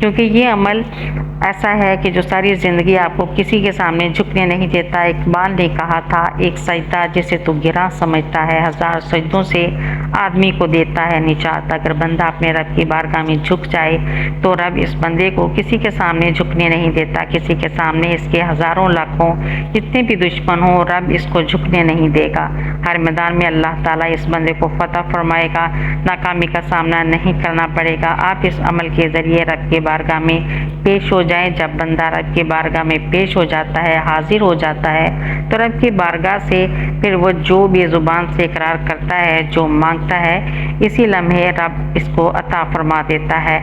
کیونکہ یہ عمل ایسا ہے کہ جو ساری زندگی آپ کو کسی کے سامنے جھکنے نہیں دیتا۔ اقبال نے کہا تھا، ایک سجدہ جسے تو گراں سمجھتا ہے، ہزار سجدوں سے آدمی کو دیتا ہے نجات۔ اگر بندہ اپنے رب کی بارگاہ میں جھک جائے تو رب اس بندے کو کسی کے سامنے جھکنے نہیں دیتا۔ کسی کے سامنے اس کے ہزاروں لاکھوں جتنے بھی دشمن ہوں، رب اس کو جھکنے نہیں دے گا۔ ہر میدان میں اللہ تعالیٰ اس بندے کو فتح فرمائے گا، ناکامی کا سامنا نہیں کرنا پڑے گا۔ آپ اس عمل کے ذریعے رب کی بارگاہ میں پیش ہو جائیں۔ جب بندہ رب کی بارگاہ میں پیش ہو جاتا ہے، حاضر ہو جاتا ہے، تو رب کی بارگاہ سے پھر وہ جو بھی زبان سے اقرار کرتا ہے، جو مانگتا ہے، اسی لمحے رب اس کو عطا فرما دیتا ہے۔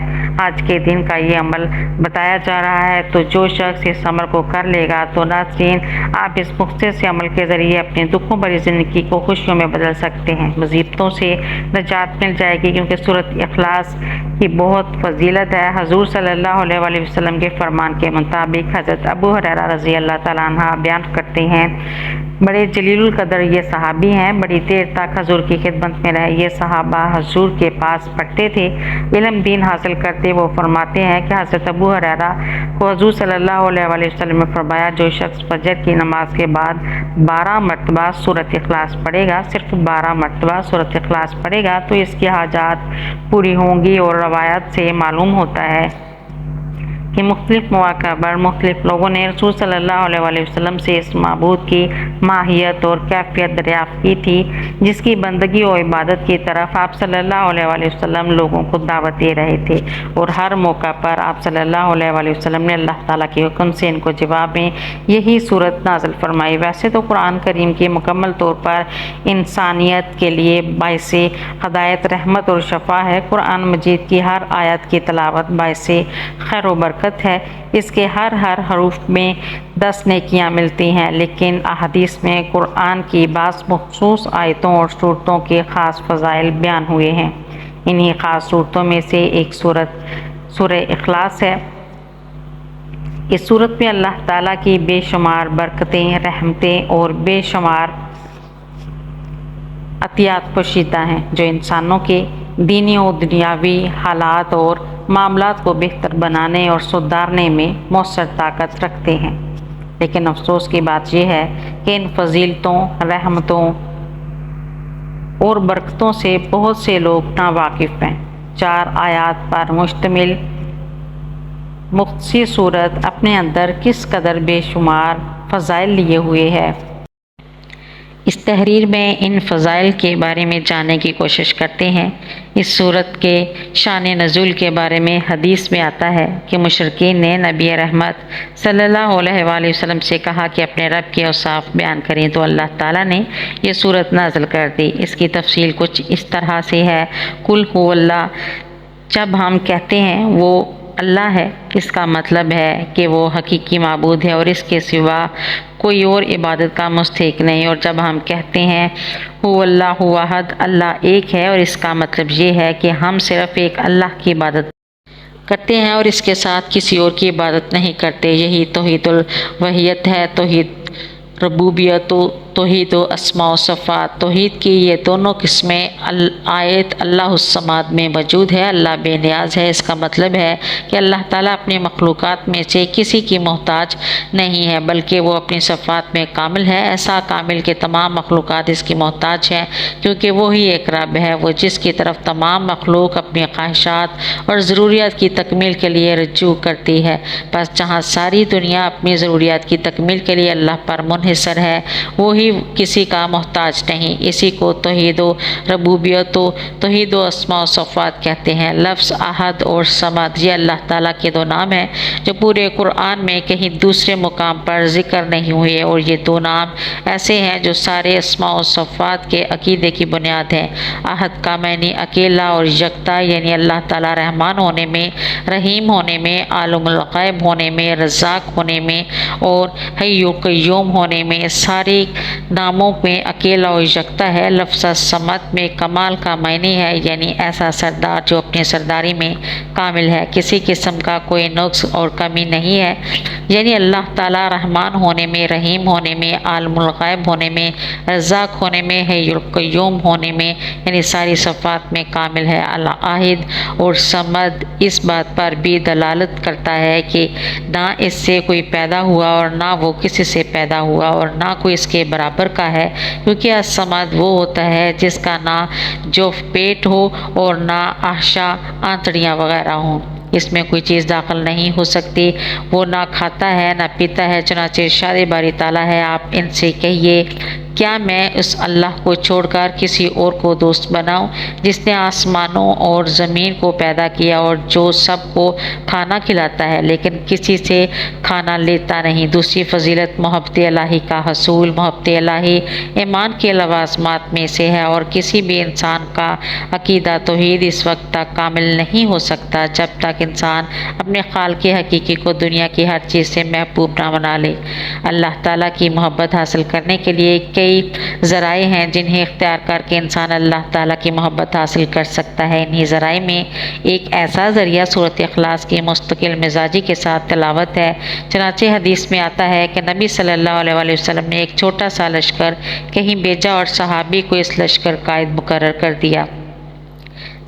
آج کے دن کا یہ عمل بتایا جا رہا ہے، تو جو شخص اس عمل کو کر لے گا تو ناظرین آپ اس مختصر سے عمل کے ذریعے اپنے دکھوں بھری زندگی کو خوشیوں میں بدل سکتے ہیں، مصیبتوں سے نجات مل جائے گی، کیونکہ سورۃ اخلاص کی بہت فضیلت ہے۔ حضور صلی اللہ علیہ وآلہ وسلم کے فرمان کے مطابق حضرت ابو ہریرہ رضی اللہ تعالیٰ عنہ بیان کرتے ہیں، بڑے جلیل القدر یہ صحابی ہیں، بڑی دیر تک حضور کی خدمت میں رہے یہ صحابہ، حضور کے پاس پڑھتے تھے، علم دین حاصل کرتے۔ وہ فرماتے ہیں کہ حضرت ابو ہریرہ کو حضور صلی اللہ علیہ وآلہ وسلم نے فرمایا، جو شخص فجر کی نماز کے بعد 12 مرتبہ سورۃ اخلاص پڑھے گا، صرف 12 مرتبہ سورۃ اخلاص پڑھے گا تو اس کی حاجات پوری ہوں گی۔ اور روایات سے معلوم ہوتا ہے کہ مختلف مواقع پر مختلف لوگوں نے رسول صلی اللہ علیہ وآلہ وسلم سے اس معبود کی ماہیت اور کیفیت دریافت کی تھی، جس کی بندگی و عبادت کی طرف آپ صلی اللہ علیہ وآلہ وسلم لوگوں کو دعوت دے رہے تھے، اور ہر موقع پر آپ صلی اللہ علیہ وآلہ وسلم نے اللہ تعالیٰ کے حکم سے ان کو جواب میں یہی صورت نازل فرمائی۔ ویسے تو قرآن کریم کی مکمل طور پر انسانیت کے لیے باعث ہدایت، رحمت اور شفا ہے۔ قرآن مجید کی ہر آیت کی تلاوت باعث خیر و برکت ہے، اس کے ہر حروف میں 10 نیکیاں ملتی ہیں، لیکن احادیث میں قرآن کی بعض مخصوص آیتوں اور صورتوں کے خاص فضائل بیان ہوئے ہیں۔ انہی خاص صورتوں میں سے ایک سورہ اخلاص ہے۔ اس صورت میں اللہ تعالیٰ کی بے شمار برکتیں، رحمتیں اور بے شمار عطیات پوشیدہ ہیں، جو انسانوں کے دینی و دنیاوی حالات اور معاملات کو بہتر بنانے اور سدھارنے میں مؤثر طاقت رکھتے ہیں۔ لیکن افسوس کی بات یہ ہے کہ ان فضیلتوں، رحمتوں اور برکتوں سے بہت سے لوگ ناواقف ہیں۔ 4 آیات پر مشتمل مختصر صورت اپنے اندر کس قدر بے شمار فضائل لیے ہوئے ہے۔ اس تحریر میں ان فضائل کے بارے میں جاننے کی کوشش کرتے ہیں۔ اس صورت کے شان نزول کے بارے میں حدیث میں آتا ہے کہ مشرکین نے نبی رحمت صلی اللہ علیہ وآلہ وسلم سے کہا کہ اپنے رب کے اوصاف بیان کریں، تو اللہ تعالیٰ نے یہ صورت نازل کر دی۔ اس کی تفصیل کچھ اس طرح سے ہے، قل هو اللہ، جب ہم کہتے ہیں وہ اللہ ہے، اس کا مطلب ہے کہ وہ حقیقی معبود ہے اور اس کے سوا کوئی اور عبادت کا مستحق نہیں۔ اور جب ہم کہتے ہیں هو اللہ احد، اللہ ایک ہے، اور اس کا مطلب یہ ہے کہ ہم صرف ایک اللہ کی عبادت کرتے ہیں اور اس کے ساتھ کسی اور کی عبادت نہیں کرتے۔ یہی توحید الوحیت ہے، توحید ربوبیت و توحید و اسماء و صفات۔ توحید کی یہ دونوں قسمیں آیت اللہ الصمد میں موجود ہے، اللہ بے نیاز ہے۔ اس کا مطلب ہے کہ اللہ تعالیٰ اپنی مخلوقات میں سے کسی کی محتاج نہیں ہے، بلکہ وہ اپنی صفات میں کامل ہے، ایسا کامل کہ تمام مخلوقات اس کی محتاج ہیں، کیونکہ وہی ایک رب ہے، وہ جس کی طرف تمام مخلوق اپنی خواہشات اور ضروریات کی تکمیل کے لیے رجوع کرتی ہے۔ بس جہاں ساری دنیا اپنی ضروریات کی تکمیل کے لیے اللہ پر منحصر ہے، وہی کسی کا محتاج نہیں۔ اسی کو توحید و ربوبیت و توحید و اسماء و صفات کہتے ہیں۔ لفظ احد اور صمد یہ اللہ تعالیٰ کے 2 نام ہیں جو پورے قرآن میں کہیں دوسرے مقام پر ذکر نہیں ہوئے، اور یہ 2 نام ایسے ہیں جو سارے اسماء و صفات کے عقیدے کی بنیاد ہیں۔ احد کا معنی اکیلا اور یکتا، یعنی اللہ تعالیٰ رحمان ہونے میں، رحیم ہونے میں، عالم الغیب ہونے میں، رزاق ہونے میں اور حی و قیوم ہونے میں، ساری ناموں میں اکیلا و یکتا ہے۔ لفظ صمد میں کمال کا معنی ہے، یعنی ایسا سردار جو اپنی سرداری میں کامل ہے، کسی قسم کا کوئی نقص اور کمی نہیں ہے، یعنی اللہ تعالیٰ رحمان ہونے میں، رحیم ہونے میں، عالم الغیب ہونے میں، رزاق ہونے میں، حی القیوم ہونے میں، یعنی ساری صفات میں کامل ہے۔ الاحد اور صمد اس بات پر بھی دلالت کرتا ہے کہ نہ اس سے کوئی پیدا ہوا اور نہ وہ کسی سے پیدا ہوا اور نہ کوئی اس کے برابر کا ہے، کیونکہ الصمد وہ ہوتا ہے جس کا نہ جوف پیٹ ہو اور نہ احشاء آنتڑیاں وغیرہ ہوں، اس میں کوئی چیز داخل نہیں ہو سکتی، وہ نہ کھاتا ہے نہ پیتا ہے۔ چنانچہ ارشاد باری تعالیٰ ہے، آپ ان سے کہیے کیا میں اس اللہ کو چھوڑ کر کسی اور کو دوست بناؤں جس نے آسمانوں اور زمین کو پیدا کیا اور جو سب کو کھانا کھلاتا ہے لیکن کسی سے کھانا لیتا نہیں۔ دوسری فضیلت محبت الہی کا حصول۔ محبت الہی ایمان کے لوازمات میں سے ہے اور کسی بھی انسان کا عقیدہ توحید اس وقت تک کامل نہیں ہو سکتا جب تک انسان اپنے خالق حقیقی کو دنیا کی ہر چیز سے محبوب نہ بنا لے۔ اللہ تعالیٰ کی محبت حاصل کرنے کے لیے کئی ذرائع ہیں جنہیں اختیار کر کے انسان اللہ تعالیٰ کی محبت حاصل کر سکتا ہے۔ انہی ذرائع میں ایک ایسا ذریعہ سورۃ اخلاص کی مستقل مزاجی کے ساتھ تلاوت ہے۔ چنانچہ حدیث میں آتا ہے کہ نبی صلی اللہ علیہ وآلہ وسلم نے ایک چھوٹا سا لشکر کہیں بھیجا اور صحابی کو اس لشکر قائد مقرر کر دیا۔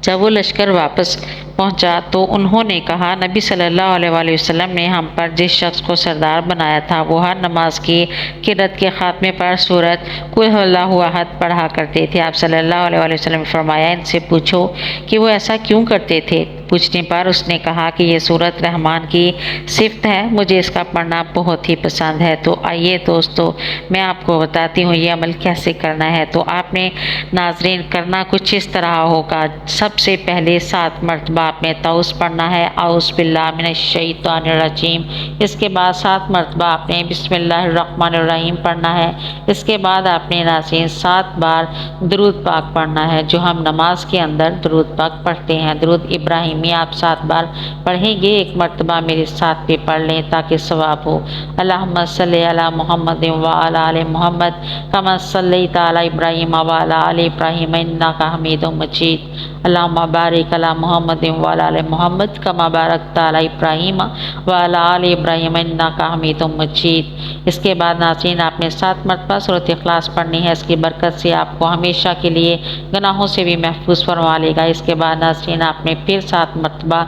جب وہ لشکر واپس پہنچا تو انہوں نے کہا، نبی صلی اللہ علیہ وآلہ وسلم نے ہم پر جس شخص کو سردار بنایا تھا وہ ہر نماز کی قرات کے خاتمے پر سورۃ قل هو اللہ احد پڑھا کرتے تھے۔ آپ صلی اللہ علیہ وآلہ وسلم نے فرمایا، ان سے پوچھو کہ وہ ایسا کیوں کرتے تھے؟ پوچھنے پر اس نے کہا کہ یہ سورۃ رحمان کی صفت ہے، مجھے اس کا پڑھنا بہت ہی پسند ہے۔ تو آئیے دوستو میں آپ کو بتاتی ہوں یہ عمل کیسے کرنا ہے۔ تو آپ نے ناظرین کرنا کچھ اس طرح ہوگا، سب سے پہلے 7 مرتبہ آپ نے تعوذ پڑھنا ہے، اعوذ باللہ من الشیطان الرجیم۔ اس کے بعد 7 مرتبہ آپ نے بسم اللہ الرحمن الرحیم پڑھنا ہے۔ اس کے بعد آپ نے ناظرین 7 بار درود پاک پڑھنا ہے، جو ہم نماز کے اندر درود پاک پڑھتے ہیں۔ درود ابراہیمی آپ 7 بار پڑھیں گے، 1 مرتبہ میرے ساتھ بھی پڑھ لیں تاکہ ثواب ہو۔ اللہم صلی علی محمد وعلی آل محمد کما صلیت علی ابراہیم وعلی آل ابراہیم انک حمید مجید۔ اللہم بارک علی محمد وعلی آل محمد کما بارکت علی ابراہیم وعلی آل ابراہیم انک حمید مجید۔ اس کے بعد ناظرین آپ نے 7 مرتبہ سورۃ اخلاص پڑھنی ہے، اس کی برکت سے آپ کو ہمیشہ کے لیے گناہوں سے بھی محفوظ فرما لے گا۔ اس کے بعد ناظرین آپ نے پھر 7 مرتبہ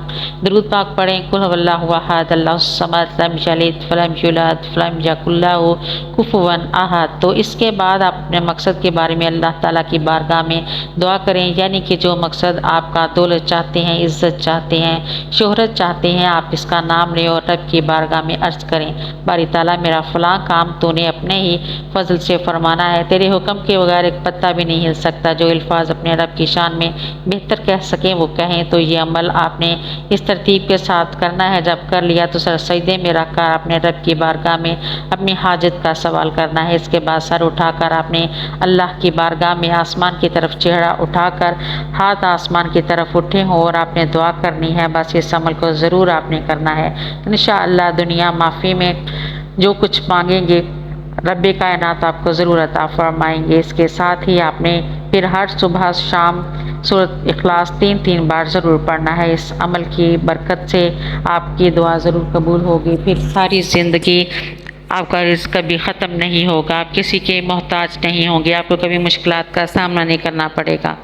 درود پاک پڑھیں، قل هو اللہ احد اللہ الصمد لم یلد ولم یولد ولم یکن لہ کفوا احد۔ تو اس کے بعد آپ اپنے مقصد کے بارے میں اللہ تعالیٰ کی بارگاہ میں دعا کریں، یعنی کہ جو مقصد آپ کا دولت چاہتے ہیں، عزت چاہتے ہیں، شہرت چاہتے ہیں، آپ اس کا نام لیں اور رب کی بارگاہ میں عرض کریں، باری تعالیٰ میرا فلاں کام تو نے اپنے ہی فضل سے فرمانا ہے، تیرے حکم کے بغیر ایک پتہ بھی نہیں ہل سکتا۔ جو الفاظ اپنے رب کی شان میں بہتر کہہ سکیں وہ کہیں۔ تو یہ عمل آپ نے اس ترتیب کے ساتھ کرنا ہے۔ جب کر لیا تو سر سجدے میں رکھ کر اپنے رب کی بارگاہ میں اپنی حاجت کا سوال کرنا ہے۔ اس کے بعد سر اٹھا کر آپ نے اللہ کی بارگاہ میں آسمان کی طرف چہرہ اٹھا کر ہاتھ آسمان کی طرف اٹھے ہوں اور آپ نے دعا کرنی ہے۔ بس اس عمل کو ضرور آپ نے کرنا ہے، انشاءاللہ دنیا معافی میں جو کچھ مانگیں گے رب کائنات آپ کو ضرور عطا فرمائیں گے۔ اس کے ساتھ ہی آپ نے پھر ہر صبح شام سورۃ اخلاص 3 بار ضرور پڑھنا ہے۔ اس عمل کی برکت سے آپ کی دعا ضرور قبول ہوگی، پھر ساری زندگی آپ کا رزق کبھی ختم نہیں ہوگا، آپ کسی کے محتاج نہیں ہوں گے، آپ کو کبھی مشکلات کا سامنا نہیں کرنا پڑے گا۔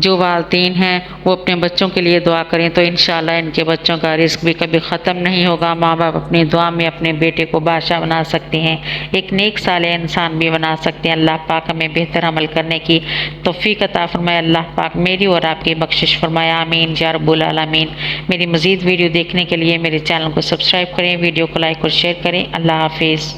جو والدین ہیں وہ اپنے بچوں کے لیے دعا کریں تو انشاءاللہ ان کے بچوں کا رزق بھی کبھی ختم نہیں ہوگا۔ ماں باپ اپنی دعا میں اپنے بیٹے کو بادشاہ بنا سکتے ہیں، ایک نیک صالح انسان بھی بنا سکتے ہیں۔ اللہ پاک ہمیں بہتر عمل کرنے کی توفیق عطا فرمائے، اللہ پاک میری اور آپ کی بخشش فرمائے، آمین یا رب العالمین۔ میری مزید ویڈیو دیکھنے کے لیے میرے چینل کو سبسکرائب کریں، ویڈیو کو لائک اور شیئر کریں۔ اللہ حافظ۔